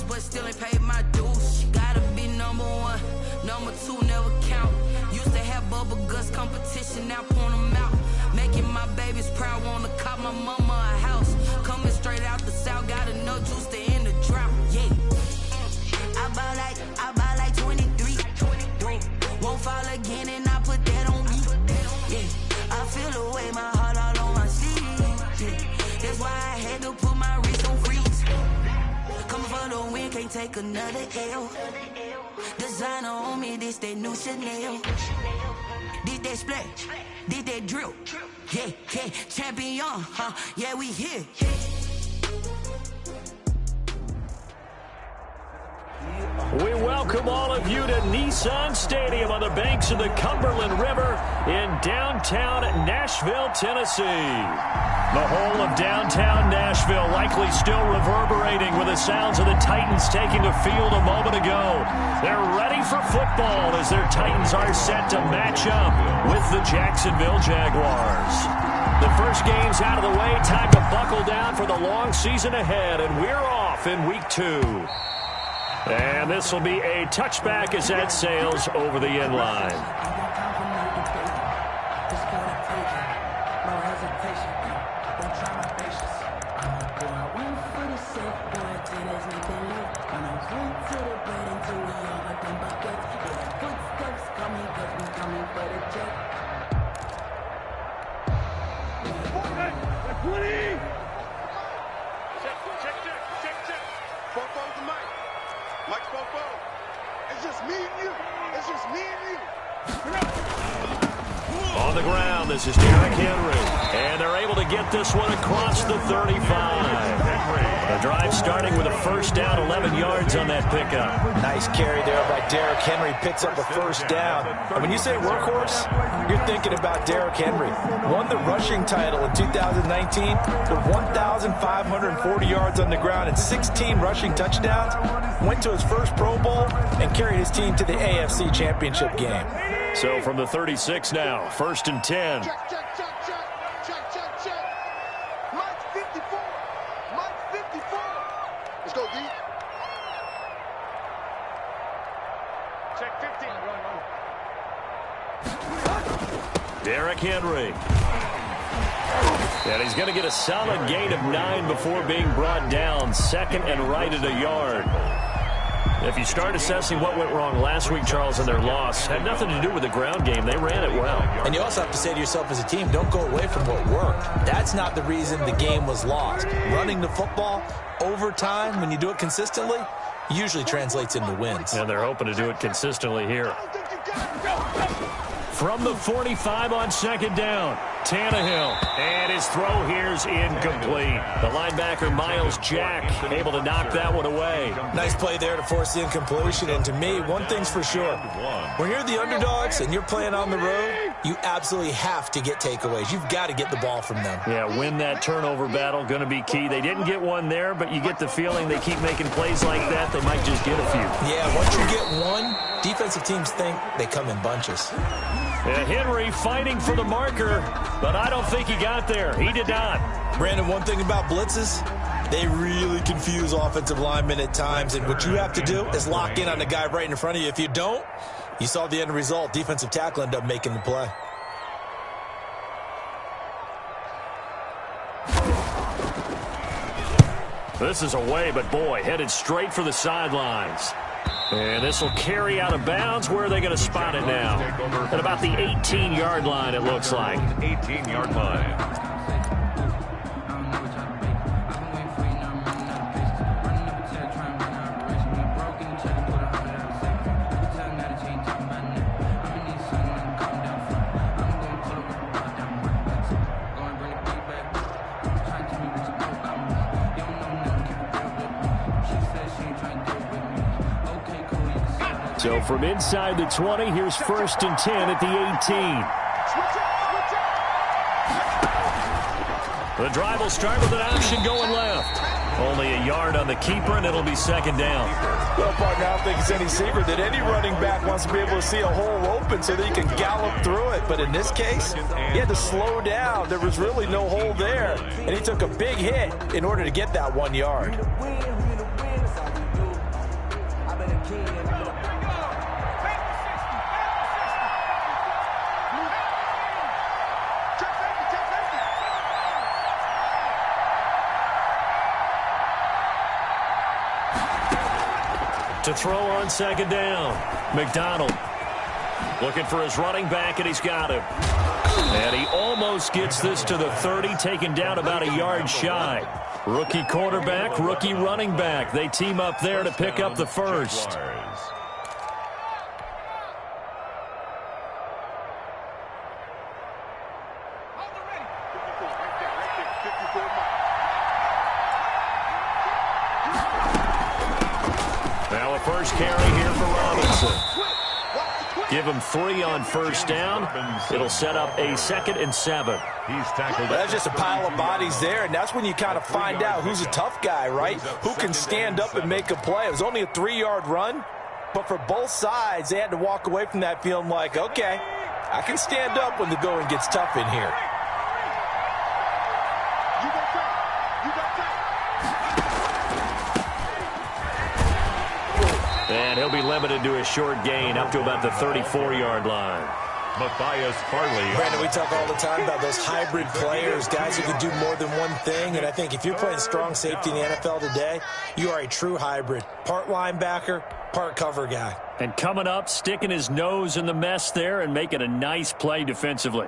but still ain't paid my dues. Gotta be number one, number two never count. Used to have bubble guts competition, now point them out. Making my babies proud, wanna cop my mama a house. Coming straight out the south, got enough juice to end the drought. Yeah, I buy like 23. Won't fall again, and I put that on me. Yeah, I feel the way, my heart all on my sleeve. Yeah, that's why I had to put my wrist on freeze. Coming for the win, can't take another L. Designer on me, this that new Chanel. Did that splash, did that drill. Yeah, yeah, champion, huh? Yeah, we here. We welcome all of you to Nissan Stadium on the banks of the Cumberland River in downtown Nashville, Tennessee. The whole of downtown Nashville likely still reverberating with the sounds of the Titans taking the field a moment ago. They're ready for football as their Titans are set to match up with the Jacksonville Jaguars. The first game's out of the way, time to buckle down for the long season ahead, and we're off in week 2. And this will be a touchback as that sails over the end line. On the ground, this is Derrick Henry, and they're able to get this one across the 35. The drive starting with a first down, 11 yards on that pickup. Nice carry there by Derrick Henry, picks up a first down. And when you say workhorse, you're thinking about Derrick Henry. Won the rushing title in 2019 with 1,540 yards on the ground and 16 rushing touchdowns. Went to his first Pro Bowl and carried his team to the AFC Championship game. So from the 36 now, 1st and 10. Check. Mike 54. Let's go, D. Check 15. Derrick Henry. And he's going to get a solid gain of 9 before being brought down. 2nd and right at a yard. If you start assessing what went wrong last week, Charles, in their loss, had nothing to do with the ground game. They ran it well. And you also have to say to yourself as a team, don't go away from what worked. That's not the reason the game was lost. Running the football over time, when you do it consistently, usually translates into wins. And they're hoping to do it consistently here. From the 45 on 2nd down, Tannehill. And his throw here's incomplete. The linebacker, Miles Jack, able to knock that one away. Nice play there to force the incompletion. And to me, one thing's for sure. When you're the underdogs and you're playing on the road, you absolutely have to get takeaways. You've got to get the ball from them. Yeah, win that turnover battle, going to be key. They didn't get one there, but you get the feeling they keep making plays like that, they might just get a few. Yeah, once you get one, defensive teams think they come in bunches. Henry fighting for the marker, but I don't think he got there. He did not. Brandon, one thing about blitzes, they really confuse offensive linemen at times, and what you have to do is lock in on the guy right in front of you. If you don't, you saw the end result. Defensive tackle ended up making the play. This is away, but boy, headed straight for the sidelines. And this will carry out of bounds. Where are they going to spot it now? At about the 18-yard line, it looks like. 18-yard line. So from inside the 20, here's 1st and 10 at the 18. The drive will start with an option going left. Only a yard on the keeper, and it'll be 2nd down. Well, partner, I don't think it's any secret that any running back wants to be able to see a hole open so that he can gallop through it. But in this case, he had to slow down. There was really no hole there, and he took a big hit in order to get that 1 yard. To throw on second down. McDonald looking for his running back, and he's got him. And he almost gets this to the 30, taken down about a yard shy. Rookie quarterback, rookie running back. They team up there to pick up the first. Now a first carry here for Robinson. Give him 3 on first down. It'll set up a 2nd and 7. He's tackled. That's just a pile of bodies there, and that's when you kind of find out who's a tough guy, right? Who can stand up and make a play. It was only a 3-yard run, but for both sides, they had to walk away from that feeling like, okay, I can stand up when the going gets tough in here. And he'll be limited to a short gain up to about the 34-yard line. Matthias Farley. Brandon, we talk all the time about those hybrid players, guys who can do more than one thing. And I think if you're playing strong safety in the NFL today, you are a true hybrid. Part linebacker, part cover guy. And coming up, sticking his nose in the mess there and making a nice play defensively.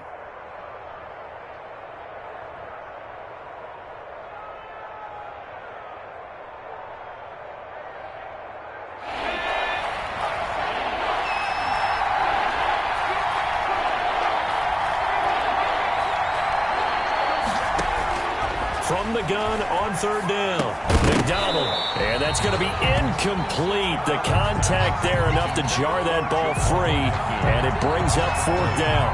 From the gun on third down, McDonald. And that's going to be incomplete. The contact there enough to jar that ball free, and it brings up 4th down.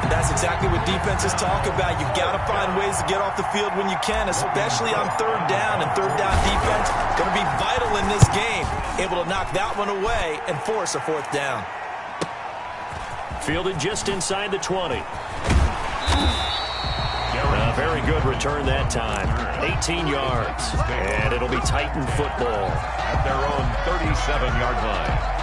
And that's exactly what defenses talk about. You've got to find ways to get off the field when you can, especially on third down. And third down defense going to be vital in this game. Able to knock that one away and force a 4th down. Fielded just inside the 20. A very good return that time. 18 yards. And it'll be Titan football. At their own 37-yard line.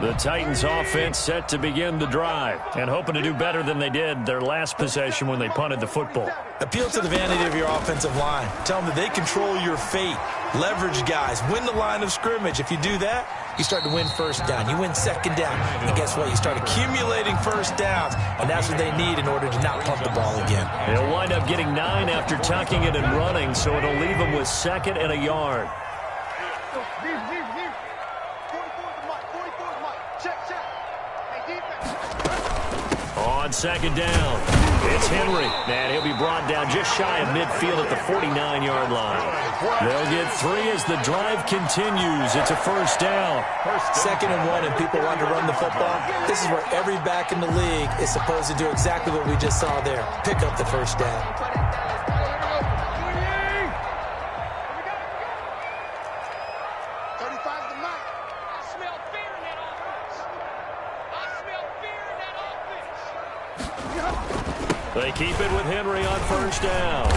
The Titans offense set to begin the drive and hoping to do better than they did their last possession when they punted the football. Appeal to the vanity of your offensive line. Tell them that they control your fate. Leverage guys. Win the line of scrimmage. If you do that, you start to win first down. You win second down. And guess what? You start accumulating first downs. And that's what they need in order to not punt the ball again. They'll wind up getting 9 after tucking it and running, so it'll leave them with 2nd and a yard. On second down, it's Henry. And he'll be brought down just shy of midfield at the 49-yard line. They'll get 3 as the drive continues. It's a first down. 2nd and 1, and people want to run the football. This is where every back in the league is supposed to do exactly what we just saw there. Pick up the first down. They keep it with Henry on first down.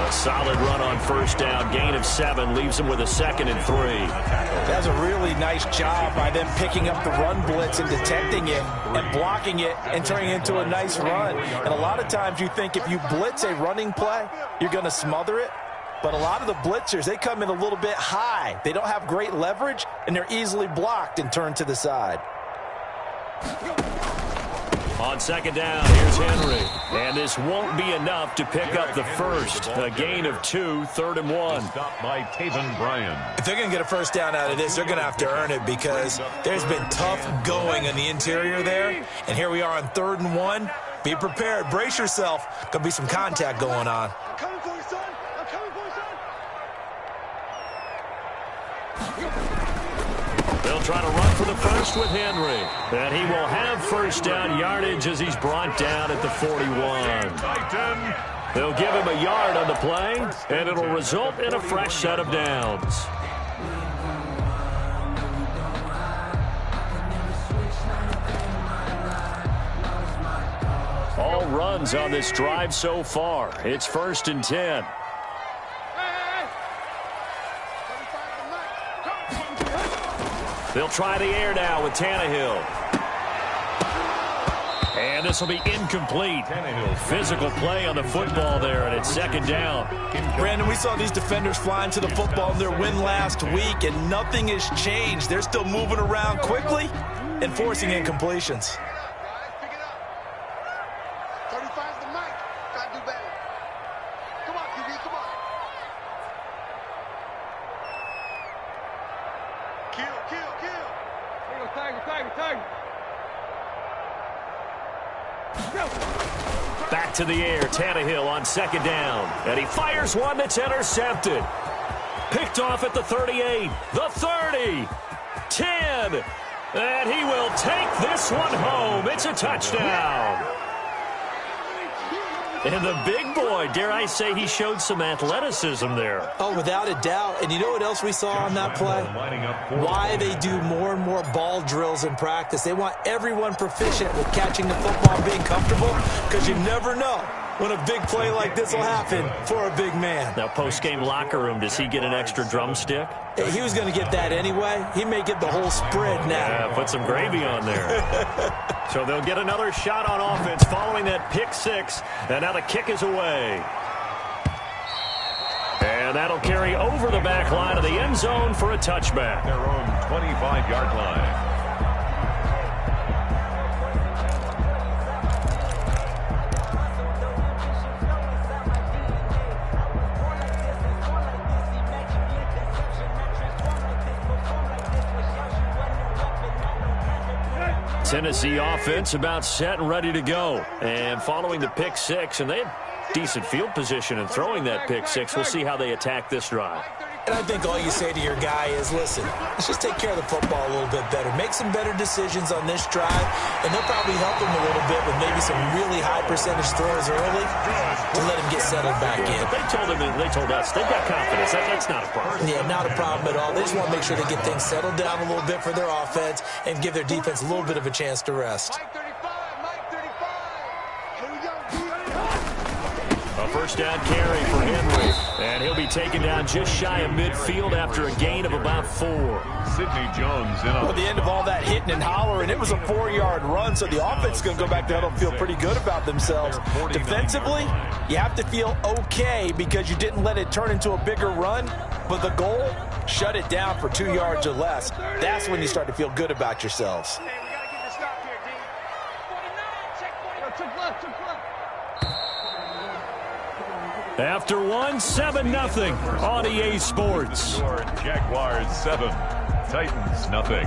A solid run on first down. Gain of 7 leaves them with a 2nd and 3. That's a really nice job by them picking up the run blitz and detecting it and blocking it and turning it into a nice run. And a lot of times you think if you blitz a running play, you're going to smother it. But a lot of the blitzers, they come in a little bit high. They don't have great leverage, and they're easily blocked and turned to the side. On second down, here's Henry. And this won't be enough to pick up the first. A gain of 2, 3rd and 1. Stopped by Taven Bryan. If they're going to get a first down out of this, they're going to have to earn it because there's been tough going in the interior there. And here we are on 3rd and 1. Be prepared. Brace yourself. Going to be some contact going on. I'm coming for you, son. I'm coming for you, son. They'll try to run for the first with Henry. And he will have first down yardage as he's brought down at the 41. They'll give him a yard on the play, and it'll result in a fresh set of downs. All runs on this drive so far. It's 1st and 10. They'll try the air now with Tannehill. And this will be incomplete. Physical play on the football there, and it's second down. Brandon, we saw these defenders flying to the football in their win last week, and nothing has changed. They're still moving around quickly and forcing incompletions. Back to the air, Tannehill on second down. And he fires one that's intercepted. Picked off at the 38, the 30, 10. And he will take this one home. It's a touchdown. And the big boy, dare I say, he showed some athleticism there. Oh, without a doubt. And you know what else we saw on that play? Why they do more and more ball drills in practice. They want everyone proficient with catching the football and being comfortable, because you never know when a big play like this will happen for a big man. Now, post-game locker room, does he get an extra drumstick? Hey, he was going to get that anyway. He may get the whole spread now. Yeah, put some gravy on there. So they'll get another shot on offense following that pick six. And now the kick is away. And that'll carry over the back line of the end zone for a touchback. Their own 25-yard line. Tennessee offense about set and ready to go. And following the pick six, and they have decent field position in throwing that pick six. We'll see how they attack this drive. And I think all you say to your guy is, listen, let's just take care of the football a little bit better. Make some better decisions on this drive, and they'll probably help him a little bit with maybe some really high percentage throws early to let him get settled back in. But they told us they've got confidence. That's not a problem. Yeah, not a problem at all. They just want to make sure they get things settled down a little bit for their offense and give their defense a little bit of a chance to rest. A first down carry for Henry. And he'll be taken down just shy of midfield after a gain of about 4. Sidney Jones in on At the end of all that hitting and hollering, it was a 4-yard run, so the offense is going to go back to huddle and feel pretty good about themselves. Defensively, you have to feel okay because you didn't let it turn into a bigger run, but the goal, shut it down for 2 yards or less. That's when you start to feel good about yourselves. After one, 7-0 on EA Sports. Jaguars 7, Titans nothing.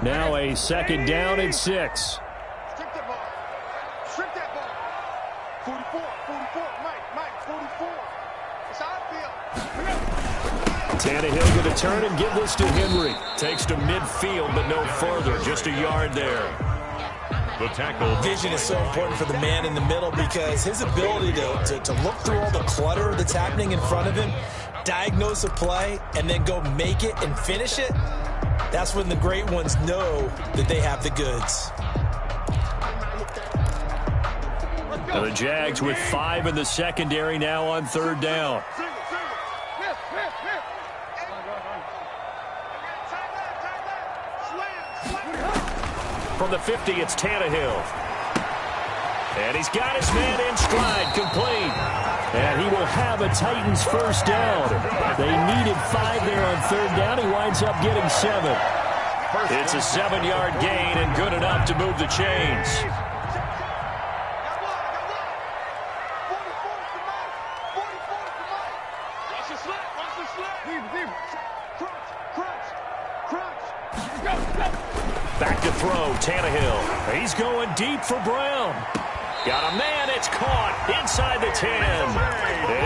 Now a second down and 6. Tannehill going to turn and give this to Henry. Takes to midfield, but no further. Just a yard there. The tackle. Vision is so important for the man in the middle because his ability to look through all the clutter that's happening in front of him, diagnose a play, and then go make it and finish it, that's when the great ones know that they have the goods. Now the Jags with 5 in the secondary now on third down. From the 50, it's Tannehill. And he's got his man in stride, complete. And he will have a Titans first down. They needed 5 there on third down. He winds up getting 7. It's a 7-yard gain and good enough to move the chains. Back to throw, Tannehill. He's going deep for Brown. Got a man, it's caught inside the 10.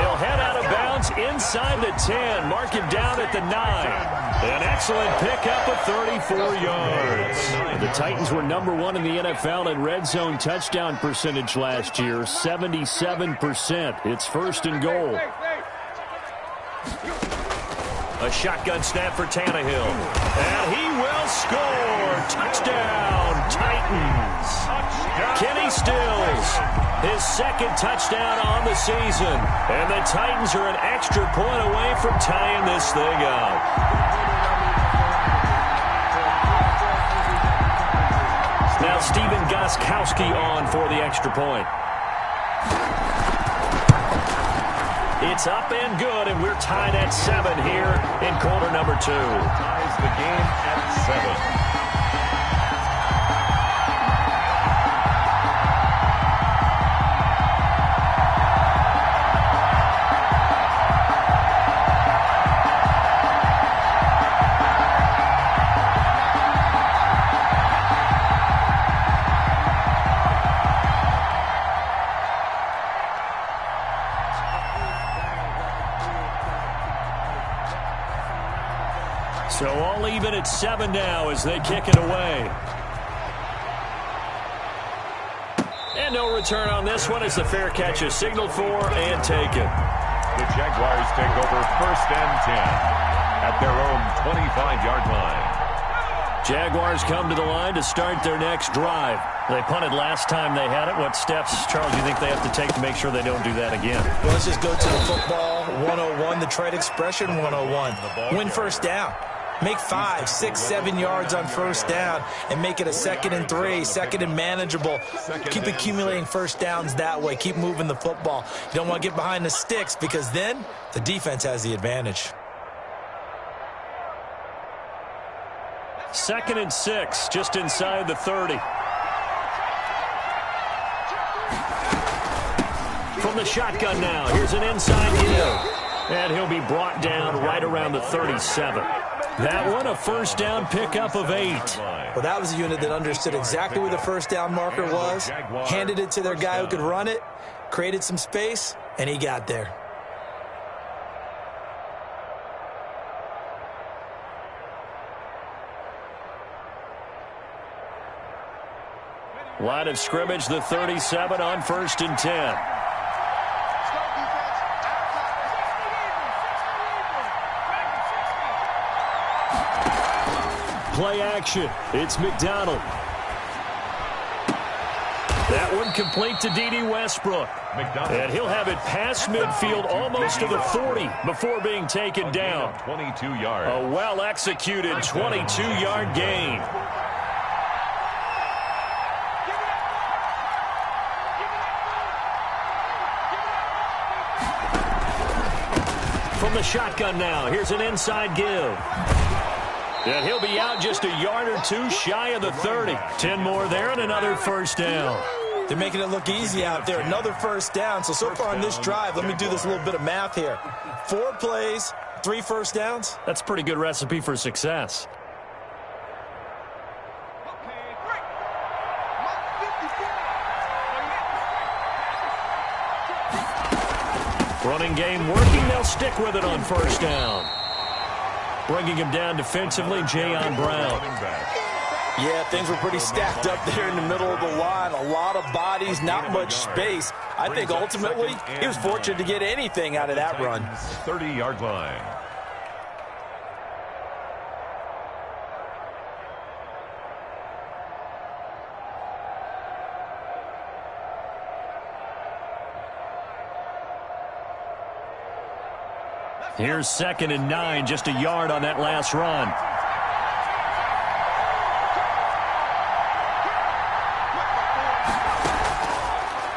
He'll head out of bounds inside the 10. Mark him down at the 9. An excellent pickup of 34 yards. The Titans were number 1 in the NFL in red zone touchdown percentage last year, 77%. It's first and goal. A shotgun snap for Tannehill. And he will score. Touchdown, Titans. Kenny Stills, his second touchdown on the season. And the Titans are an extra point away from tying this thing up. Now Steven Gostkowski on for the extra point. It's up and good, and we're tied at 7 here in quarter number 2. Ties the game at 7. So all even at 7 now as they kick it away. And no return on this one as the fair catch is signaled for and taken. The Jaguars take over 1st and 10 at their own 25-yard line. Jaguars come to the line to start their next drive. They punted last time they had it. What steps, Charles, do you think they have to take to make sure they don't do that again? Well, let's just go to the football 101, the trade expression 101. Win first down. Make 5, 6, 7 yards on first down and make it a 2nd and 3, 2nd and manageable. Keep accumulating first downs that way. Keep moving the football. You don't want to get behind the sticks because then the defense has the advantage. 2nd and 6, just inside the 30. From the shotgun now, here's an inside give. And he'll be brought down right around the 37. That one, a first down pickup of 8. Well, that was a unit that understood exactly where the first down marker was, handed it to their guy who could run it, created some space, and he got there. Line of scrimmage, the 37 on 1st and 10. Play action. It's McDonald. That one complete to D.D. Westbrook. And he'll have it past midfield almost to the 40 before being taken down. 22 yards. A well-executed 22-yard gain. From the shotgun now, here's an inside give. And he'll be out just a yard or 2 shy of the 30. 10 more there and another first down. They're making it look easy out there. Another first down. So far on this drive, let me do this little bit of math here. 4 plays, 3 first downs. That's a pretty good recipe for success. Running game working. They'll stick with it on first down. Bringing him down defensively, Jayon Brown. Yeah, things were pretty stacked up there in the middle of the line. A lot of bodies, not much space. I think ultimately he was fortunate to get anything out of that run. 30-yard line. Here's 2nd and 9, just a yard on that last run.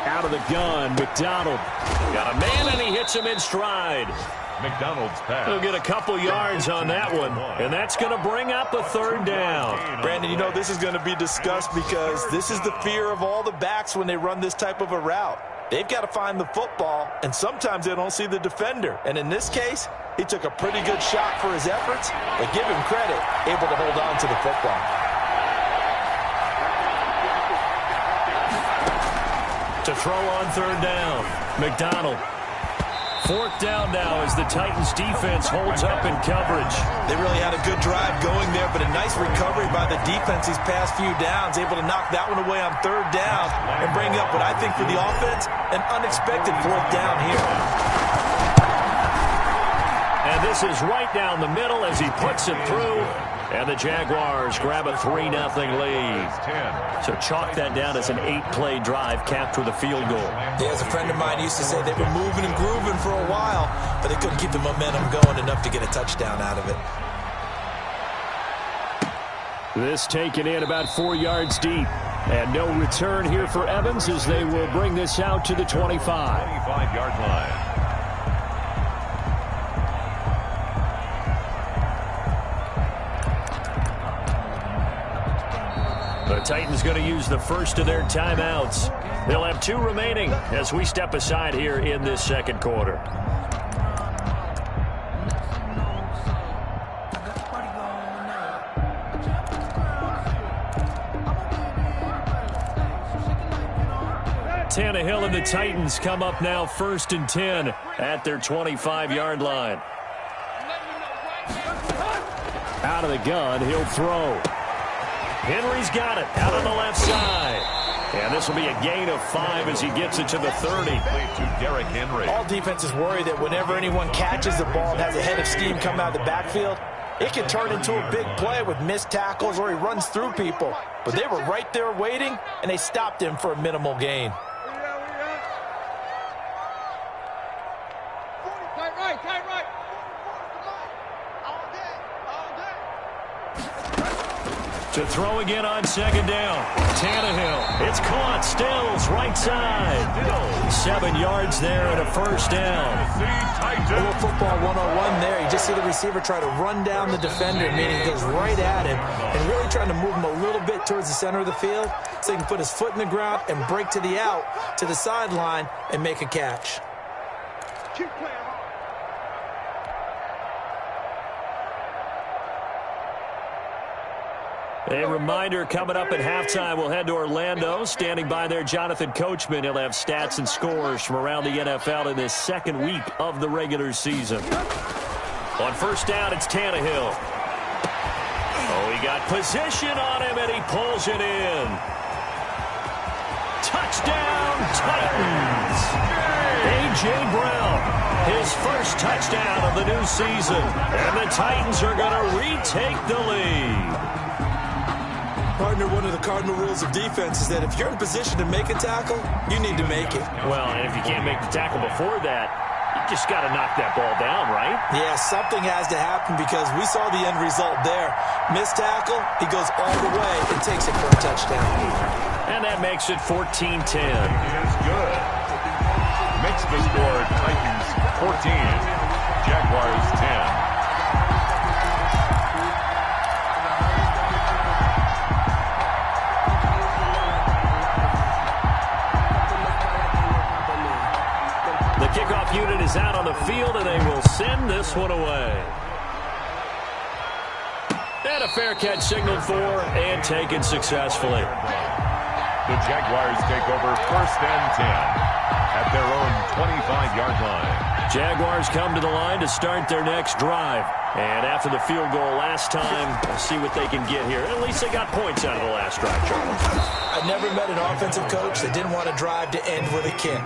Out of the gun, McDonald. Got a man, and he hits him in stride. McDonald's pass. He'll get a couple yards on that one, and that's going to bring up a 3rd down. Brandon, you know this is going to be discussed because this is the fear of all the backs when they run this type of a route. They've got to find the football, and sometimes they don't see the defender. And in this case, he took a pretty good shot for his efforts, but give him credit, able to hold on to the football. To throw on 3rd down, McDonald. 4th down now as the Titans defense holds up in coverage. They really had a good drive going there, but a nice recovery by the defense these past few downs, able to knock that one away on 3rd down and bring up what I think for the offense, an unexpected 4th down here. And And this is right down the middle as he puts it through. And the Jaguars grab a 3-0 lead. So chalk that down as an 8-play drive capped with a field goal. Yeah, as a friend of mine used to say, they were moving and grooving for a while, but they couldn't keep the momentum going enough to get a touchdown out of it. This taken in about 4 yards deep. And no return here for Evans as they will bring this out to the 25. 25-yard line. The Titans going to use the first of their timeouts. They'll have 2 remaining as we step aside here in this second quarter. Tannehill and the Titans come up now 1st and 10 at their 25-yard line. Out of the gun, he'll throw. Henry's got it out on the left side. And this will be a gain of 5 as he gets it to the 30. To Derrick Henry. All defenses worry that whenever anyone catches the ball and has a head of steam come out of the backfield, it can turn into a big play with missed tackles or he runs through people. But they were right there waiting, and they stopped him for a minimal gain. To throw again on 2nd down. Tannehill. It's caught. Stills right side. 7 yards there and a 1st down. A little football 101 there. You just see the receiver try to run down the defender, meaning he goes right at him and really trying to move him a little bit towards the center of the field so he can put his foot in the ground and break to the out, to the sideline, and make a catch. Keep playing. A reminder, coming up at halftime, we'll head to Orlando. Standing by there, Jonathan Coachman. He'll have stats and scores from around the NFL in this 2nd week of the regular season. On 1st down, it's Tannehill. Oh, he got position on him, and he pulls it in. Touchdown, Titans! A.J. Brown, his first touchdown of the new season. And the Titans are going to retake the lead. Partner, one of the cardinal rules of defense is that if you're in position to make a tackle, you need to make it. Well, and if you can't make the tackle before that, you just got to knock that ball down, right? Yeah, something has to happen because we saw the end result there. Missed tackle, he goes all the way and takes it for a touchdown. And that makes it 14-10. Is good. Makes the score Titans 14, Jaguars 10. Kickoff unit is out on the field, and they will send this one away. And a fair catch signaled for and taken successfully. The Jaguars take over 1st and 10 at their own 25-yard line. Jaguars come to the line to start their next drive. And after the field goal last time, we'll see what they can get here. At least they got points out of the last drive, Charles. I never met an offensive coach that didn't want a drive to end with a kick.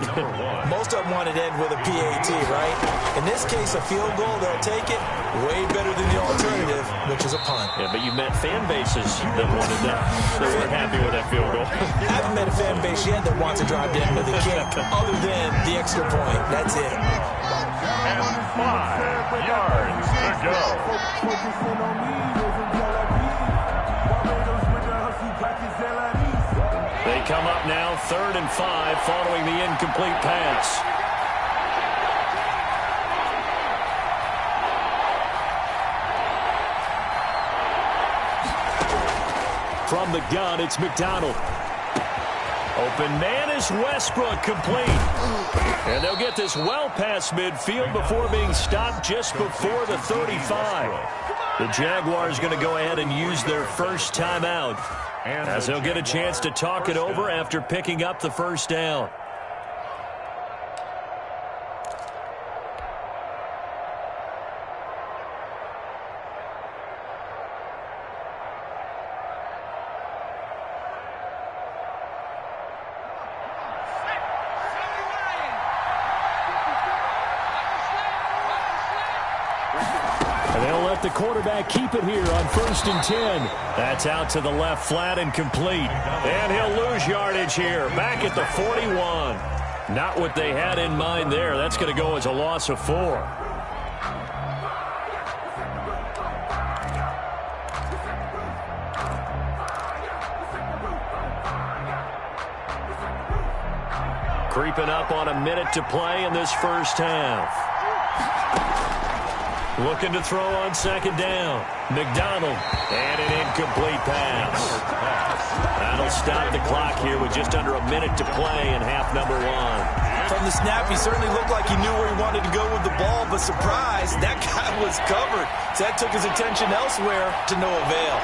Most of them wanted to end with a PAT, right? In this case, a field goal, they'll take it. Way better than the alternative, which is a punt. Yeah, but you met fan bases that wanted that. They weren't happy with that field goal. I haven't met a fan base yet that wants a drive to end with a kick, other than the extra point. That's it. And 5 yards to go. They come up now 3rd and 5 following the incomplete pass. From the gun, it's McDonald. Open man is Westbrook, complete. And they'll get this well past midfield before being stopped just before the 35. The Jaguars going to go ahead and use their first timeout as they'll get a chance to talk it over after picking up the 1st down. the quarterback keep it here on 1st and 10. That's out to the left, flat and complete. And he'll lose yardage here, back at the 41. Not what they had in mind there. That's going to go as a loss of 4. Creeping up on a minute to play in this first half. Looking to throw on 2nd down. McDonald, and an incomplete pass. That'll stop the clock here with just under a minute to play in half number 1. From the snap, he certainly looked like he knew where he wanted to go with the ball, but surprise, that guy was covered. So that took his attention elsewhere to no avail.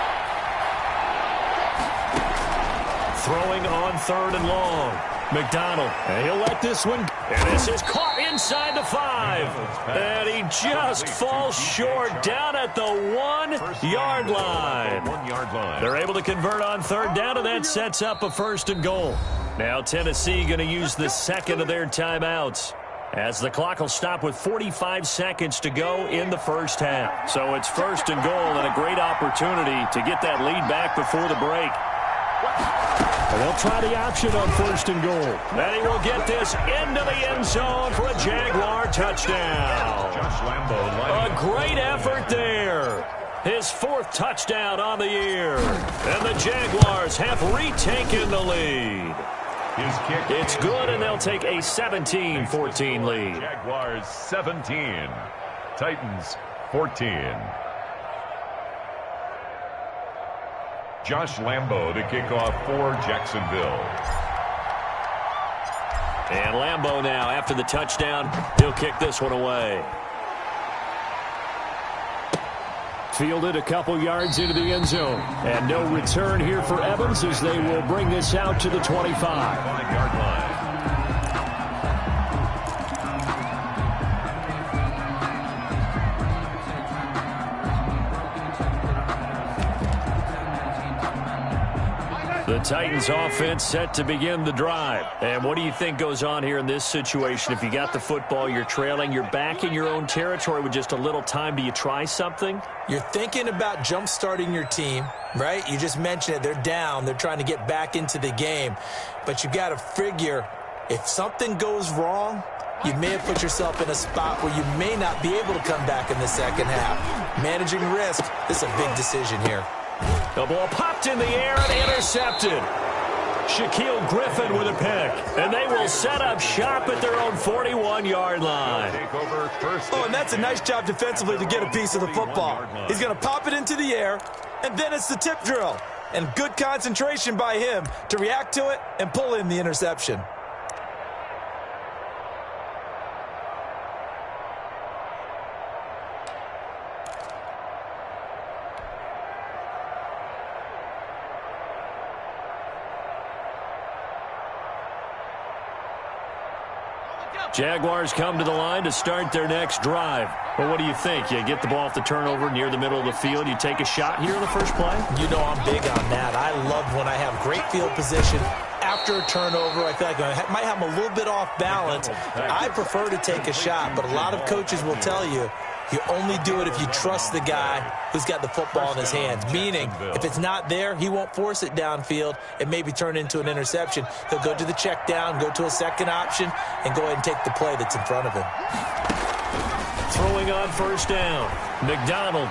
Throwing on 3rd and long. McDonald, and he'll let this one, and this is caught inside the 5. And he just falls short down at the 1-yard line. They're able to convert on 3rd down, and that sets up a 1st and goal. Now Tennessee going to use the 2nd of their timeouts, as the clock will stop with 45 seconds to go in the first half. So it's 1st and goal, and a great opportunity to get that lead back before the break. And they'll try the option on 1st and goal. And he will get this into the end zone for a Jaguar touchdown. A great effort there. His 4th touchdown on the year. And the Jaguars have retaken the lead. It's good, and they'll take a 17-14 lead. Jaguars 17, Titans 14. Josh Lambo to kick off for Jacksonville. And Lambo now, after the touchdown, he'll kick this one away. Fielded a couple yards into the end zone. And no return here for Evans as they will bring this out to the 25. 5-yard line. The Titans offense set to begin the drive. And what do you think goes on here in this situation? If you got the football, you're trailing, you're back in your own territory with just a little time. Do you try something? You're thinking about jump-starting your team, right? You just mentioned it. They're down. They're trying to get back into the game. But you got to figure, if something goes wrong, you may have put yourself in a spot where you may not be able to come back in the second half. Managing risk, this is a big decision here. The ball popped in the air and intercepted. Shaquille Griffin with a pick. And they will set up shop at their own 41-yard line. Oh, and that's a nice job defensively to get a piece of the football. He's going to pop it into the air, and then it's the tip drill. And good concentration by him to react to it and pull in the interception. Jaguars come to the line to start their next drive. Well, what do you think? You get the ball off the turnover near the middle of the field. You take a shot here in the first play? You know I'm big on that. I love when I have great field position after a turnover. I feel like I might have them a little bit off balance. I prefer to take a shot, but a lot of coaches will tell you, you only do it if you trust the guy who's got the football in his hands. Meaning, if it's not there, he won't force it downfield and maybe turn into an interception. He'll go to the check down, go to a second option, and go ahead and take the play that's in front of him. Throwing on first down, McDonald.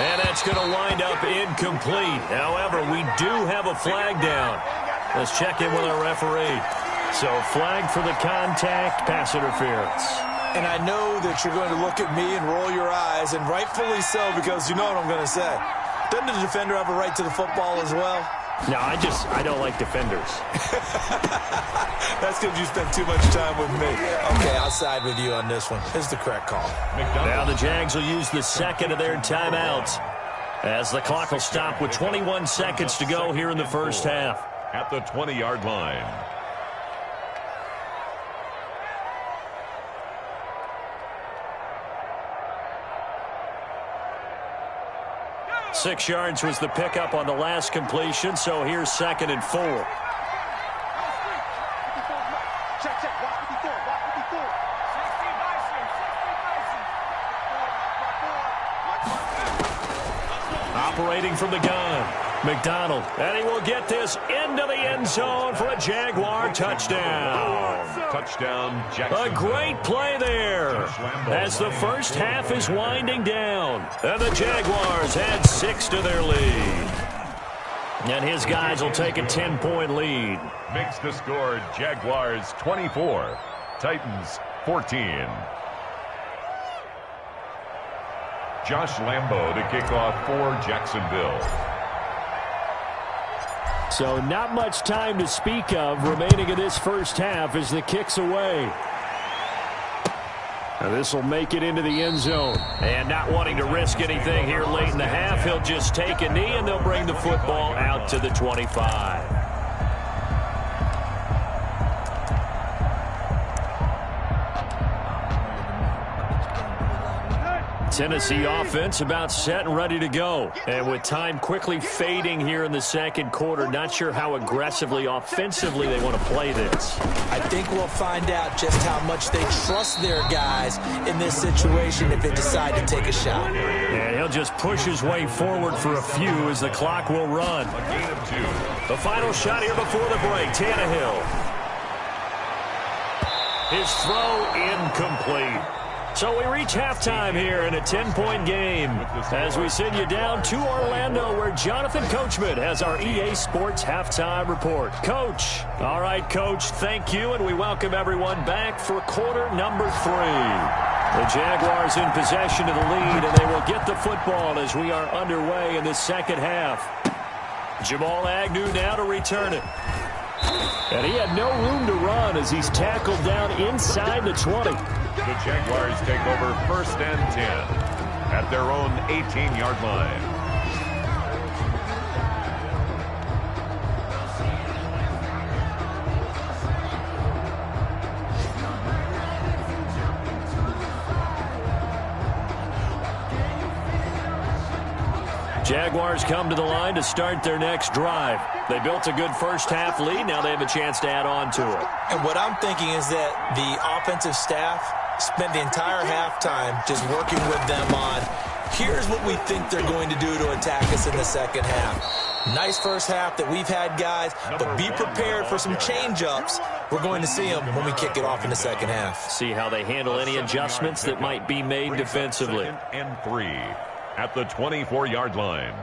And that's going to wind up incomplete. However, we do have a flag down. Let's check in with our referee. So, flag for the contact, pass interference. And I know that you're going to look at me and roll your eyes, and rightfully so, because you know what I'm going to say. Doesn't the defender have a right to the football as well? No, I don't like defenders. That's because you spent too much time with me. Okay, I'll side with you on this one. This is the correct call. Now the Jags will use the second of their timeouts as the clock will stop with 21 seconds to go here in the first half. At the 20-yard line. Six yards was the pickup on the last completion, so here's 2nd and 4. looking from the gun. McDonald, and he will get this into the end zone for a Jaguar touchdown. Touchdown, Jacksonville. A great play there as the first half is winding down. And the Jaguars add 6 to their lead. And his guys will take a 10-point lead. Makes the score Jaguars 24, Titans 14. Josh Lambo to kick off for Jacksonville. So not much time to speak of remaining in this first half as the kick's away. Now this will make it into the end zone. And not wanting to risk anything here late in the half, he'll just take a knee and they'll bring the football out to the 25. Tennessee offense about set and ready to go. And with time quickly fading here in the second quarter, not sure how aggressively, offensively they want to play this. I think we'll find out just how much they trust their guys in this situation if they decide to take a shot. And he'll just push his way forward for a few as the clock will run. A gain of 2. The final shot here before the break, Tannehill. His throw incomplete. So we reach halftime here in a 10-point game as we send you down to Orlando where Jonathan Coachman has our EA Sports halftime report. Coach. All right, Coach, thank you, and we welcome everyone back for quarter number 3. The Jaguars in possession of the lead, and they will get the football as we are underway in the second half. Jamal Agnew now to return it. And he had no room to run as he's tackled down inside the 20. The Jaguars take over 1st and 10 at their own 18-yard line. Jaguars come to the line to start their next drive. They built a good first half lead. Now they have a chance to add on to it. And what I'm thinking is that the offensive staff spent the entire halftime just working with them on, here's what we think they're going to do to attack us in the second half. Nice first half that we've had, guys, but be prepared for some change-ups. We're going to see them when we kick it off in the second half. See how they handle any adjustments that might be made defensively. 2nd and 3 at the 24-yard line.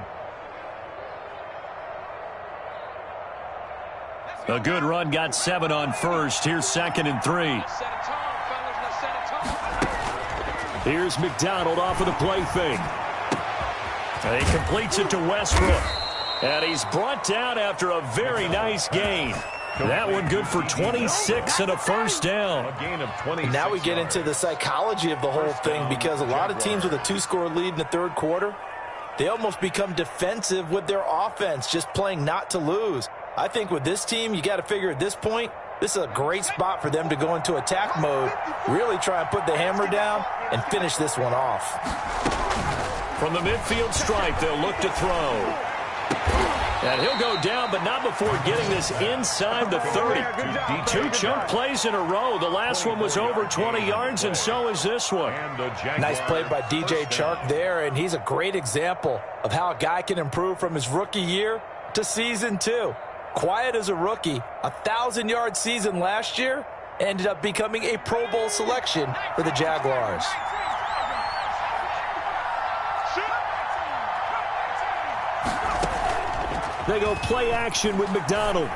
A good run got 7 on first. Here's 2nd and 3. Here's McDonald off of the play fake. And he completes it to Westbrook. And he's brought down after a very nice gain. That one good for 26 and a first down. A gain of 26. Now we get into the psychology of the whole thing because a lot of teams with a 2-score lead in the third quarter, they almost become defensive with their offense, just playing not to lose. I think with this team, you got to figure at this point, this is a great spot for them to go into attack mode, really try and put the hammer down and finish this one off. From the midfield stripe, they'll look to throw. And he'll go down, but not before getting this inside the 30. 2 chunk plays in a row. The last one was over 20 yards, and so is this one. Nice play by DJ Chark there, and he's a great example of how a guy can improve from his rookie year to season 2. Quiet as a rookie, 1,000-yard season last year, ended up becoming a Pro Bowl selection for the Jaguars. They go play action with McDonald.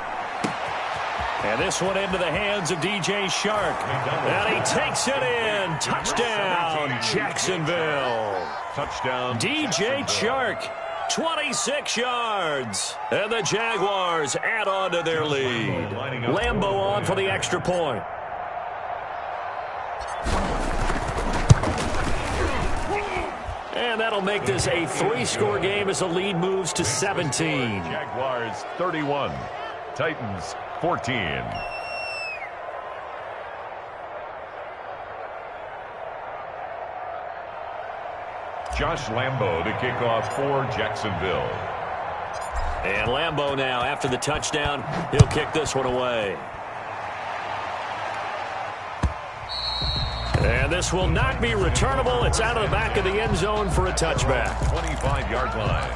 And this one into the hands of DJ Chark. And he takes it in. Touchdown, Jacksonville. Touchdown. DJ Chark, 26 yards. And the Jaguars add on to their lead. Lambo on for the extra point. And that'll make this a 3-score game as the lead moves to 17. Jaguars 31, Titans 14. Josh Lambo to kick off for Jacksonville. And Lambo now, after the touchdown, he'll kick this one away. And this will not be returnable. It's out of the back of the end zone for a touchback. 25-yard line.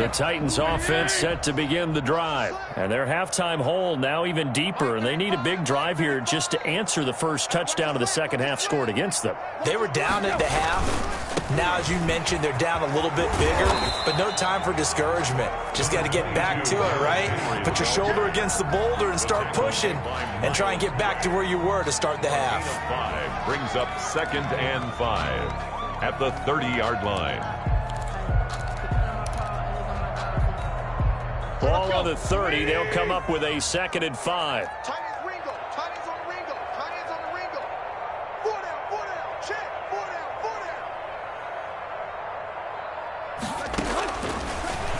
The Titans offense set to begin the drive. And their halftime hole now even deeper, and they need a big drive here just to answer the first touchdown of the second half scored against them. They were down at the half. Now, as you mentioned, they're down a little bit bigger, but no time for discouragement. Just got to get back to it, right? Put your shoulder against the boulder and start pushing and try and get back to where you were to start the half. 5 brings up 2nd and 5 at the 30-yard line. Ball on the 30. They'll come up with a 2nd and 5.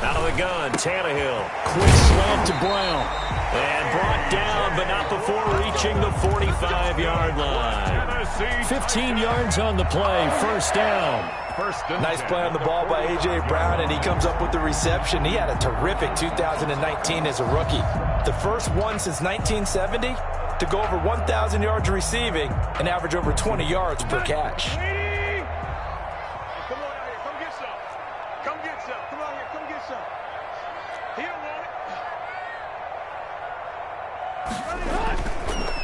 Out of the gun, Tannehill. Quick slant to Brown. And brought down, but not before reaching the 45-yard line. 15 yards on the play, first down. Nice play on the ball by A.J. Brown, and he comes up with the reception. He had a terrific 2019 as a rookie. The first one since 1970 to go over 1,000 yards receiving and average over 20 yards per catch.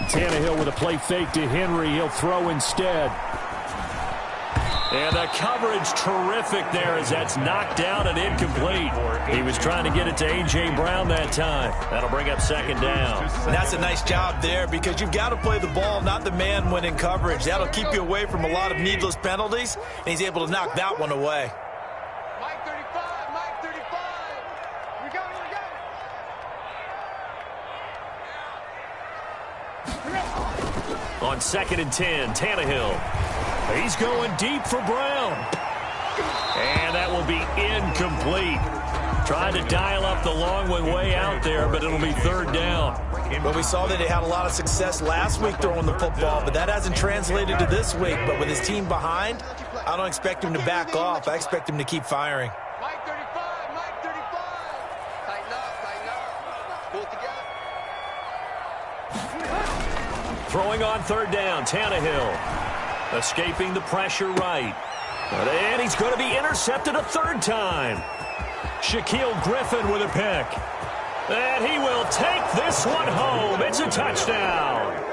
Tannehill with a play fake to Henry. He'll throw instead. And the coverage terrific there as that's knocked out and incomplete. He was trying to get it to A.J. Brown that time. That'll bring up 2nd down. And that's a nice job there because you've got to play the ball, not the man when in coverage. That'll keep you away from a lot of needless penalties, and he's able to knock that one away. Mike 35, Mike 35. We got it, we got it. On 2nd and 10, Tannehill. He's going deep for Brown. And that will be incomplete. Trying to dial up the long one way out there, but it'll be 3rd down. Well, we saw that he had a lot of success last week throwing the football, but that hasn't translated to this week. But with his team behind, I don't expect him to back off. I expect him to keep firing. Mike 35, Mike 35. Tighten up. Pull it together. Throwing on 3rd down, Tannehill. Escaping the pressure right. And he's going to be intercepted a 3rd time. Shaquille Griffin with a pick. And he will take this one home. It's a touchdown.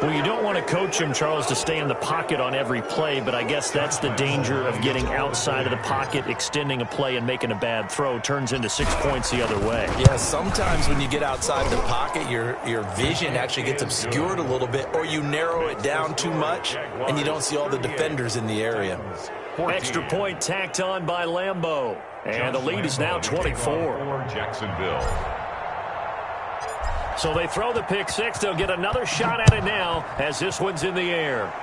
Well, you don't want to coach him, Charles, to stay in the pocket on every play, but I guess that's the danger of getting outside of the pocket, extending a play, and making a bad throw. Turns into 6 points the other way. Yeah, sometimes when you get outside the pocket, your vision actually gets obscured a little bit, or you narrow it down too much, and you don't see all the defenders in the area. Extra point tacked on by Lambeau. And the lead is now 24. Jacksonville. So they throw the pick six. They'll get another shot at it now as this one's in the air.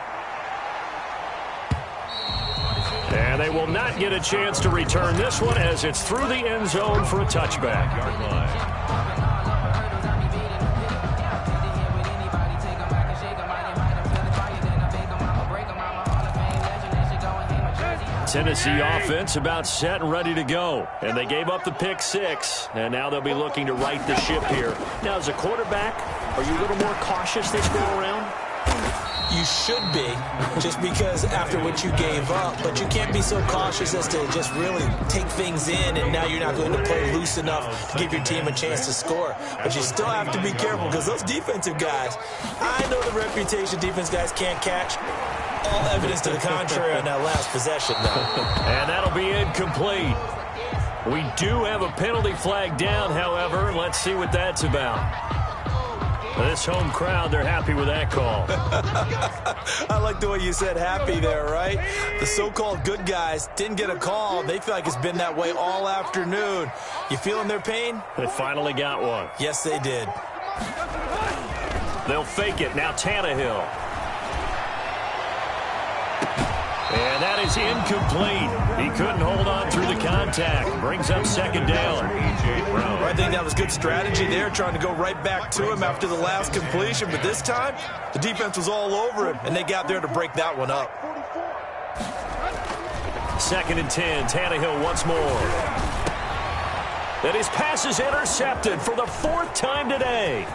And they will not get a chance to return this one as it's through the end zone for a touchback. Tennessee offense about set and ready to go. And they gave up the pick six. And now they'll be looking to right the ship here. Now, as a quarterback, are you a little more cautious this go around? You should be, just because after what you gave up. But you can't be so cautious as to just really take things in, and now you're not going to play loose enough to give your team a chance to score. But you still have to be careful because those defensive guys, I know the reputation defense guys can't catch. All evidence to the contrary on that last possession, though. And that'll be incomplete. We do have a penalty flag down, however. Let's see what that's about. This home crowd, they're happy with that call. I like the way you said happy there, right? The so-called good guys didn't get a call. They feel like it's been that way all afternoon. You feeling their pain? They finally got one. Yes, they did. They'll fake it. Now Tannehill. And that is incomplete. He couldn't hold on through the contact. Brings up second down. I think that was good strategy there, trying to go right back to him after the last completion. But this time, the defense was all over him, and they got there to break that one up. 2nd and 10. Tannehill once more. And his pass is intercepted for the 4th time today.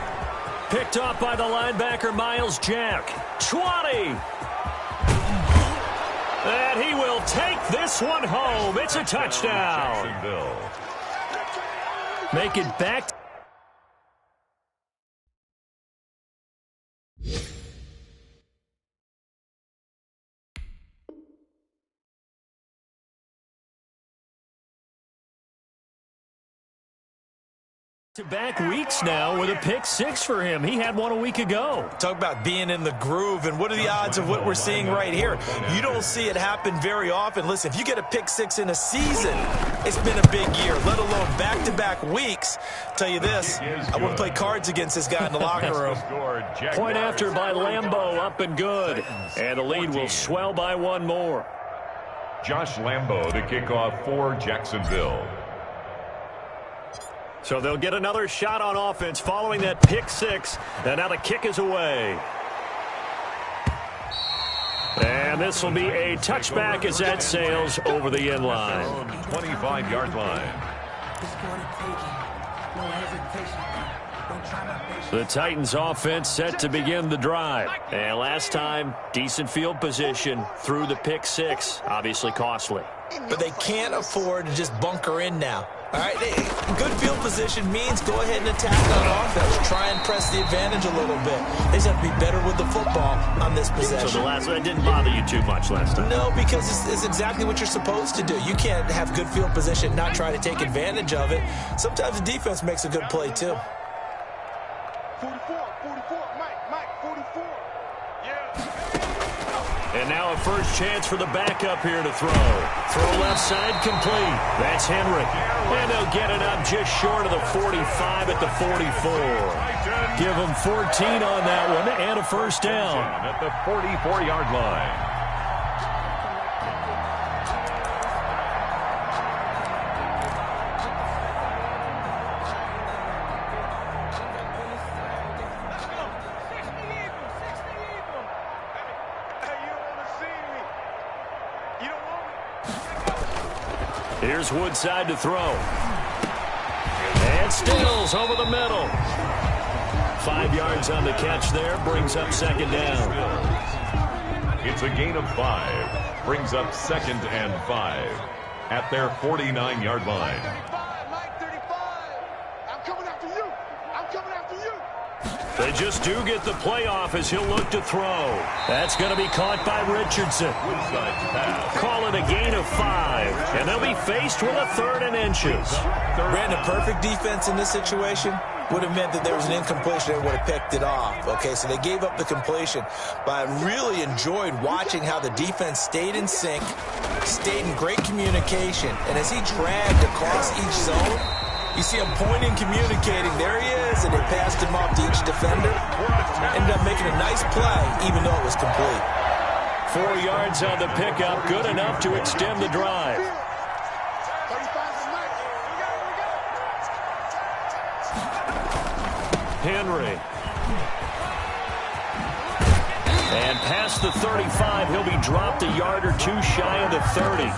Picked off by the linebacker, Miles Jack. 20. And he will take this one home. It's a touchdown. make it back to back weeks now with a pick six for him. He had one a week ago. Talk about being in the groove, and what are the odds of what we're seeing right here? You don't see it happen very often. Listen, if you get a pick six in a season, it's been a big year, let alone back-to-back weeks. Tell you this, I wouldn't play cards against this guy in the locker room. Point after by Lambo, up and good. And the lead will swell by one more. Josh Lambo to kick off for Jacksonville. So they'll get another shot on offense following that pick six. And now the kick is away. And this will be a touchback as that sails over the end line. 25-yard line. The Titans offense set to begin the drive. And last time, decent field position through the pick six. Obviously costly. But they can't afford to just bunker in now. All right, good field position means go ahead and attack on offense. Try and press the advantage a little bit. They just have to be better with the football on this possession. So the last one didn't bother you too much last time? No, because it's exactly what you're supposed to do. You can't have good field position and not try to take advantage of it. Sometimes the defense makes a good play, too. 44, Mike, 44. And now a first chance for the backup here to throw. Throw left side complete. That's Henry. And they'll get it up just short of the 45 at the 44. Give them 14 on that one and a first down. At the 44-yard line. Here's Woodside to throw. And Stills over the middle. 5 yards on the catch there. Brings up second down. It's a gain of 5. Brings up second and 5 at their 49-yard line. 35, Mike, 35. I'm coming after you. I'm coming after you. They just do get the playoff as he'll look to throw. That's going to be caught by Richardson. Call it a gain of 5. And they'll be faced with a 3rd and inches. Brandon, perfect defense in this situation would have meant that there was an incompletion and would have picked it off. Okay, so they gave up the completion. But I really enjoyed watching how the defense stayed in sync, stayed in great communication. And as he dragged across each zone, you see him pointing, communicating. There he is, and they passed him off to each defender. Ended up making a nice play, even though it was complete. 4 yards on the pickup, good enough to extend the drive. 35 to Mike. Henry. And past the 35, he'll be dropped a yard or two shy of the 30.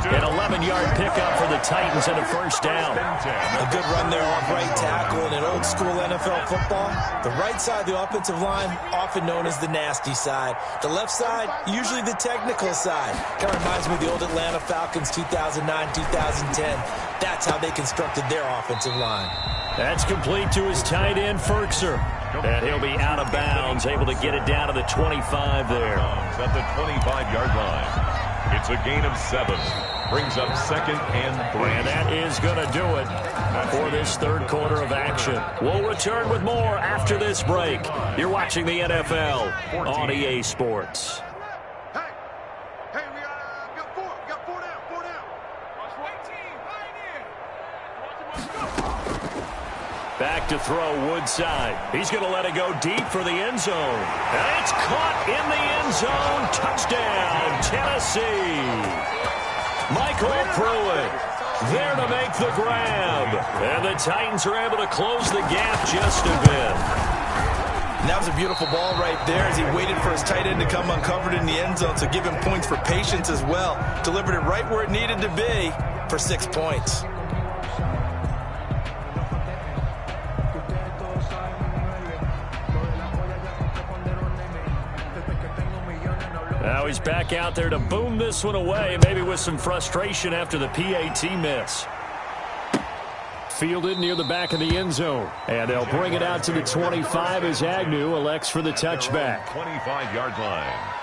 An 11-yard pickup for the Titans and a first down. A good run there off right tackle in an old-school NFL football. The right side of the offensive line, often known as the nasty side. The left side, usually the technical side. Kind of reminds me of the old Atlanta Falcons 2009, 2010. That's how they constructed their offensive line. That's complete to his tight end, Ferkser. And he'll be out of bounds, able to get it down to the 25 there. At the 25-yard line. It's a gain of 7. Brings up second and 3. And that is going to do it for this third quarter of action. We'll return with more after this break. You're watching the NFL on EA Sports. Hey, we got 4. Got 4 down. 4 down. Back to throw Woodside. He's going to let it go deep for the end zone. And it's caught in the end zone. Touchdown, Tennessee. Michael Pruitt there to make the grab. And the Titans are able to close the gap just a bit. And that was a beautiful ball right there as he waited for his tight end to come uncovered in the end zone, so give him points for patience as well. Delivered it right where it needed to be for 6 points. Now he's back out there to boom this one away, maybe with some frustration after the PAT miss. fielded near the back of the end zone. And they'll bring it out to the 25 as Agnew elects for the touchback. 25-yard line.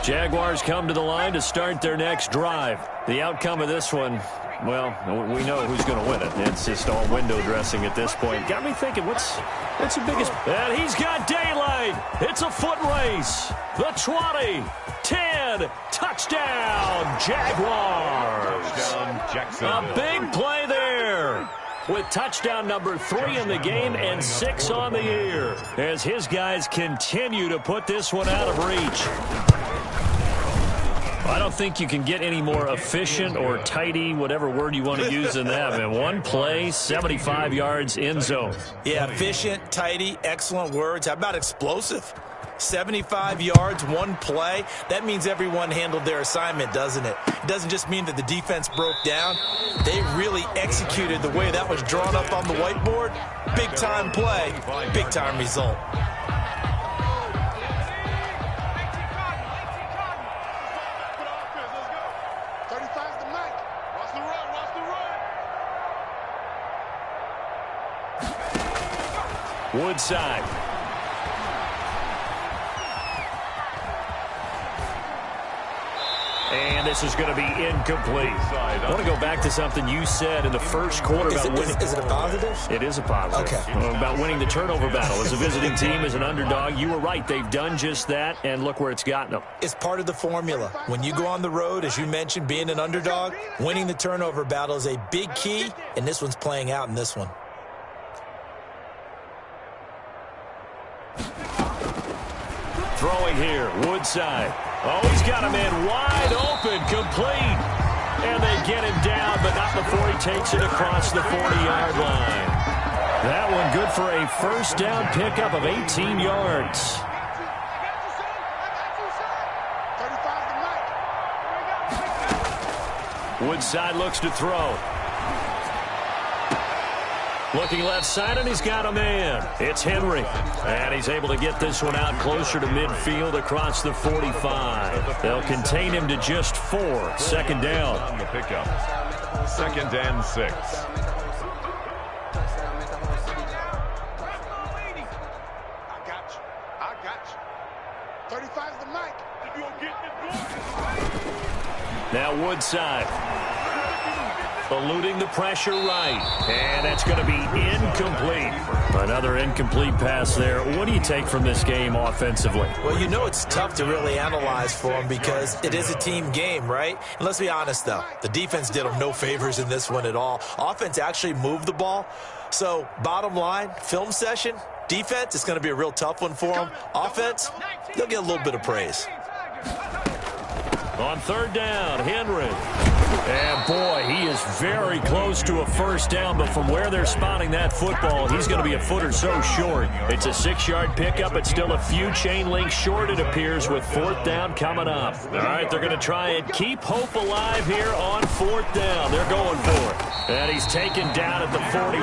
Jaguars come to the line to start their next drive. The outcome of this one, well, we know who's going to win it. It's just all window dressing at this point. Got me thinking, what's the biggest... And he's got daylight. It's a foot race. The 20, 10, touchdown, Jaguars. Touchdown, a big play there, with touchdown number 3 in the game and 6 on the year, as his guys continue to put this one out of reach. I don't think you can get any more efficient or tidy, whatever word you want to use in that, man. One play, 75 yards, end zone. Yeah, efficient, tidy, excellent words. How about explosive? 75 yards, one play. That means everyone handled their assignment, doesn't it? It doesn't just mean that the defense broke down. They really executed the way that was drawn up on the whiteboard. Big-time play, big-time result. Woodside. And this is going to be incomplete. I want to go back to something you said in the first quarter about winning. Is it a positive? It is a positive. Okay. About winning the turnover battle. As a visiting team, as an underdog, you were right. They've done just that, and look where it's gotten them. It's part of the formula. When you go on the road, as you mentioned, being an underdog, winning the turnover battle is a big key, and this one's playing out in this one. Throwing here, Woodside. Oh, he's got a man wide open, complete. And they get him down, but not before he takes it across the 40-yard line. That one good for a first down pickup of 18 yards. Woodside looks to throw. Looking left side, and he's got a man. It's Henry. And he's able to get this one out closer to midfield across the 45. They'll contain him to just 4. Second down. On the pickup. 2nd and 6. I got you. 35's the mic. If you don't get this Now Woodside. Eluding the pressure right. And that's going to be incomplete. Another incomplete pass there. What do you take from this game offensively? Well, you know it's tough to really analyze for them because it is a team game, right? And let's be honest, though. The defense did them no favors in this one at all. Offense actually moved the ball. So, bottom line, film session, defense, it's going to be a real tough one for them. Offense, they'll get a little bit of praise. On third down, Henry. And, boy, he is very close to a first down, but from where they're spotting that football, he's going to be a foot or so short. It's a 6-yard pickup, but still a few chain links short, it appears, with 4th down coming up. All right, they're going to try and keep hope alive here on 4th down. They're going for it. And he's taken down at the 43,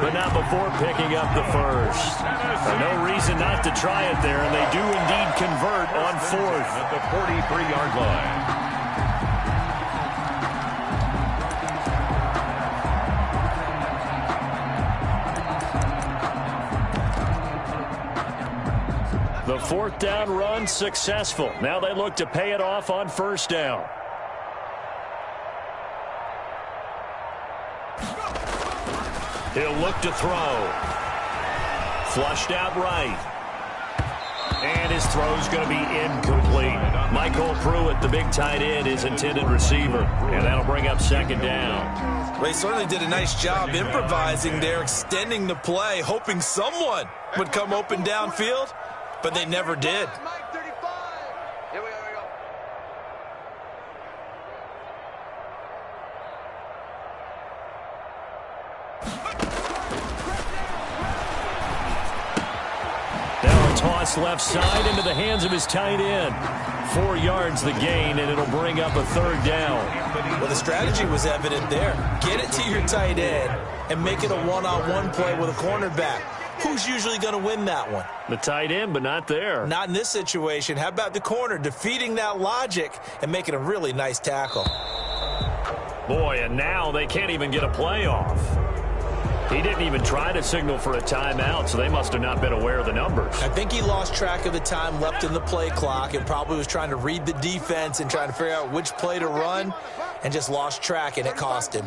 but not before picking up the first. No reason not to try it there, and they do indeed convert on 4th. At the 43-yard line. The 4th down run successful. Now they look to pay it off on 1st down. He'll look to throw. Flushed out right. And his throw's going to be incomplete. Michael Pruitt, the big tight end, is intended receiver. And that'll bring up 2nd down. Well, he certainly did a nice job improvising there, extending the play, hoping someone would come open downfield, but they never did. Here we go. toss left side into the hands of his tight end. 4 yards the gain, and it'll bring up a third down. Well, the strategy was evident there. Get it to your tight end and make it a one-on-one play with a cornerback. Who's usually going to win that one? The tight end, but not there. Not in this situation. How about the corner defeating that logic and making a really nice tackle? Boy, and now they can't even get a play off. He didn't even try to signal for a timeout, so they must have not been aware of the numbers. I think he lost track of the time left in the play clock and probably was trying to read the defense and trying to figure out which play to run and just lost track, and it cost him.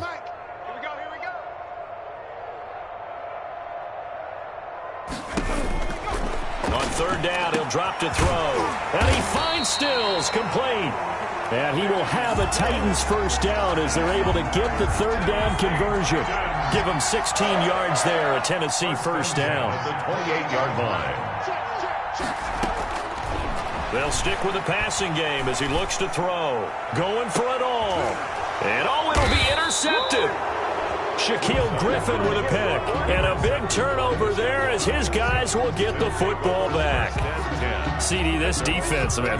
On third down, he'll drop to throw. And he finds Stills, complete. And he will have a Titans first down as they're able to get the third down conversion. Give him 16 yards there, a Tennessee first down. The 28-yard line. They'll stick with the passing game as he looks to throw. Going for it all. And it'll be intercepted. Shaquille Griffin with a pick. And a big turnover there as his guys will get the football back. CD, this defense, man,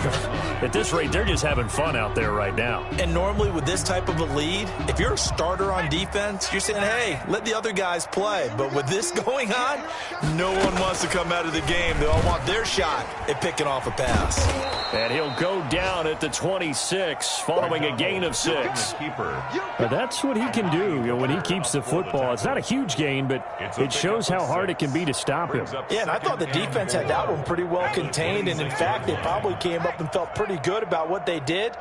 at this rate, they're just having fun out there right now. And normally with this type of a lead, if you're a starter on defense, you're saying, hey, let the other guys play. But with this going on, no one wants to come out of the game. They all want their shot at picking off a pass. And he'll go down at the 26 following a gain of 6. But that's what he can do, when he keeps the football. It's not a huge gain, but it shows how hard it can be to stop him. Yeah, and I thought the defense had that one pretty well contained. And in fact, they probably came up and felt pretty good about what they did.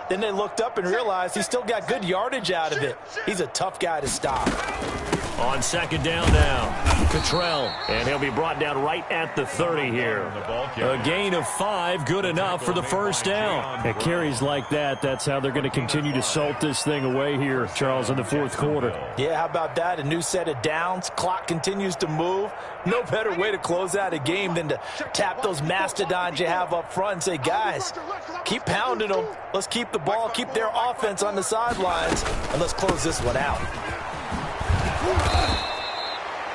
Then they looked up and realized he still got good yardage out of it. He's a tough guy to stop. On second down now, Cottrell, and he'll be brought down right at the 30 here. A gain of 5, good enough for the first down. At carries like that, that's how they're going to continue to salt this thing away here, Charles, in the fourth quarter. Yeah, how about that? A new set of downs. Clock continues to move. No better way to close out a game than to tap those mastodons you have up front and say, guys, keep pounding them. Let's keep the ball, keep their offense on the sidelines, and let's close this one out.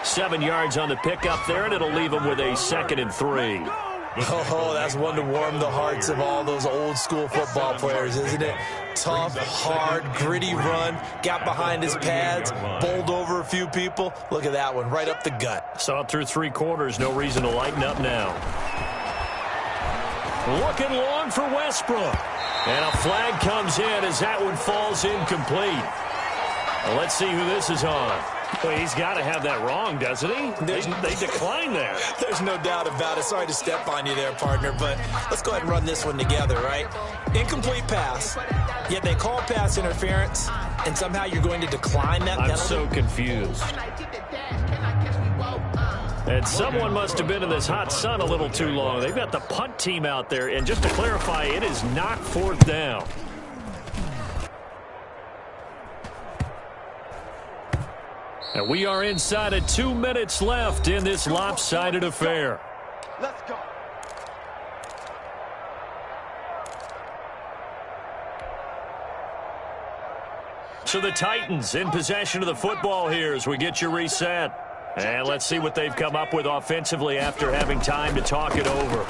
7 yards on the pickup there, and it'll leave them with a 2nd and 3. Oh, that's one to warm the hearts of all those old-school football players, isn't it? Tough, hard, gritty run, got behind his pads, bowled over a few people. Look at that one, right up the gut. Saw it through 3 quarters, no reason to lighten up now. Looking long for Westbrook. And a flag comes in as that one falls incomplete. Well, let's see who this is on. Well, he's got to have that wrong, doesn't he? They decline there. There's no doubt about it. Sorry to step on you there, partner, but let's go ahead and run this one together, right? Incomplete pass, yet they call pass interference, and somehow you're going to decline that penalty? I'm so confused. And someone must have been in this hot sun a little too long. They've got the punt team out there, and just to clarify, it is not 4th down. And we are inside of 2 minutes left in this lopsided affair. Let's go. So the Titans in possession of the football here as we get you reset. And let's see what they've come up with offensively after having time to talk it over.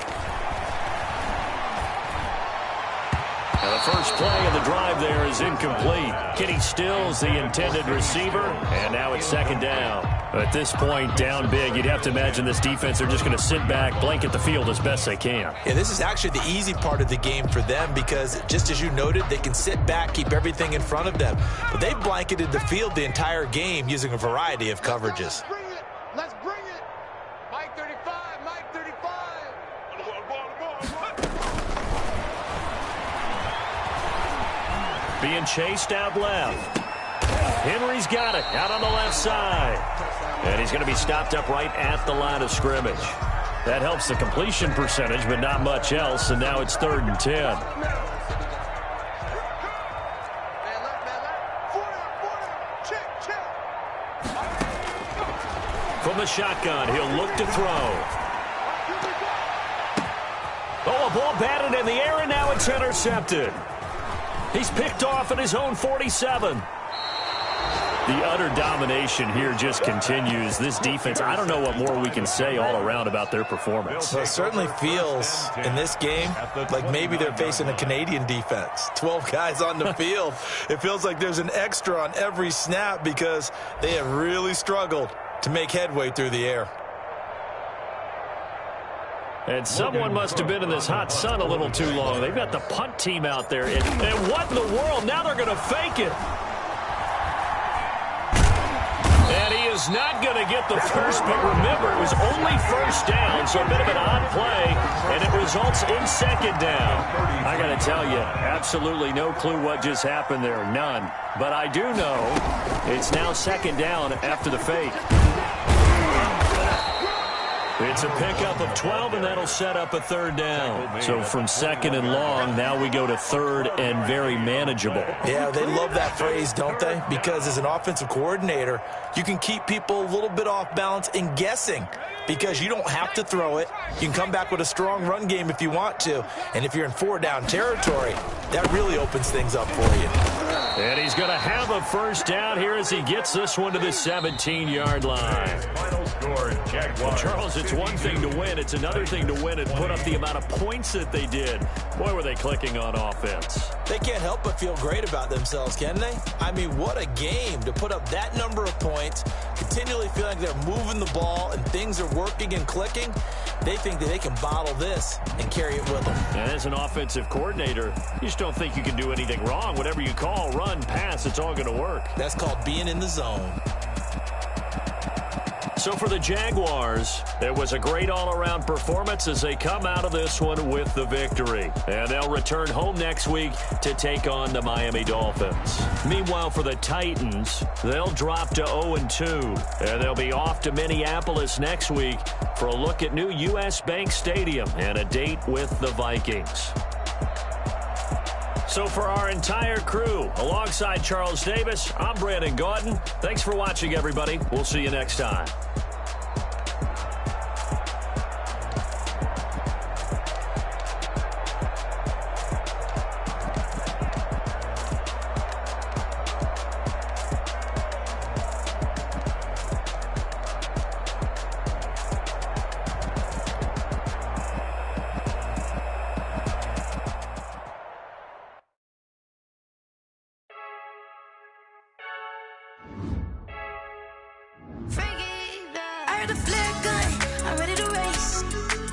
Now the first play of the drive there is incomplete. Kenny Stills, the intended receiver, and now it's 2nd down. At this point, down big, you'd have to imagine this defense, they're just going to sit back, blanket the field as best they can. Yeah, this is actually the easy part of the game for them because, just as you noted, they can sit back, keep everything in front of them. But they've blanketed the field the entire game using a variety of coverages. Let's bring it. Mike 35, Mike 35. Being chased out left. Henry's got it out on the left side. And he's going to be stopped up right at the line of scrimmage. That helps the completion percentage, but not much else. And now it's 3rd and 10. From the shotgun, he'll look to throw. Oh, a ball batted in the air, and now it's intercepted. He's picked off at his own 47. The utter domination here just continues. This defense, I don't know what more we can say all around about their performance. Well, it certainly feels in this game like maybe they're facing a Canadian defense. 12 guys on the field. It feels like there's an extra on every snap because they have really struggled to make headway through the air. And someone must have been in this hot sun a little too long. They've got the punt team out there. And what in the world? Now they're going to fake it. And he is not going to get the first, but remember, it was only first down, so a bit of an odd play, and it results in second down. I got to tell you, absolutely no clue what just happened there, none. But I do know it's now second down after the fake. It's a pickup of 12, and that'll set up a third down. So from second and long, now we go to third and very manageable. Yeah, they love that phrase, don't they? Because as an offensive coordinator, you can keep people a little bit off balance and guessing because you don't have to throw it. You can come back with a strong run game if you want to. And if you're in four-down territory, that really opens things up for you. And he's going to have a first down here as he gets this one to the 17-yard line. Final score, Jaguars. Well, Charles, it's one thing to win. It's another thing to win and put up the amount of points that they did. Boy, were they clicking on offense. They can't help but feel great about themselves, can they? I mean, what a game to put up that number of points, continually feel like they're moving the ball and things are working and clicking. They think that they can bottle this and carry it with them. And as an offensive coordinator, you just don't think you can do anything wrong. Whatever you call, run, pass, it's all going to work. That's called being in the zone. So for the Jaguars, it was a great all-around performance as they come out of this one with the victory. And they'll return home next week to take on the Miami Dolphins. Meanwhile, for the Titans, they'll drop to 0-2. And they'll be off to Minneapolis next week for a look at new U.S. Bank Stadium and a date with the Vikings. So for our entire crew, alongside Charles Davis, I'm Brandon Gaudin. Thanks for watching, everybody. We'll see you next time. I heard the flare gun, I'm ready to race.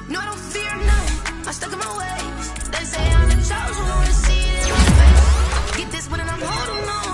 No, I don't fear none, I'm stuck in my ways. They say I'm the chosen one, see it in my face. Get this one and I'm holding on.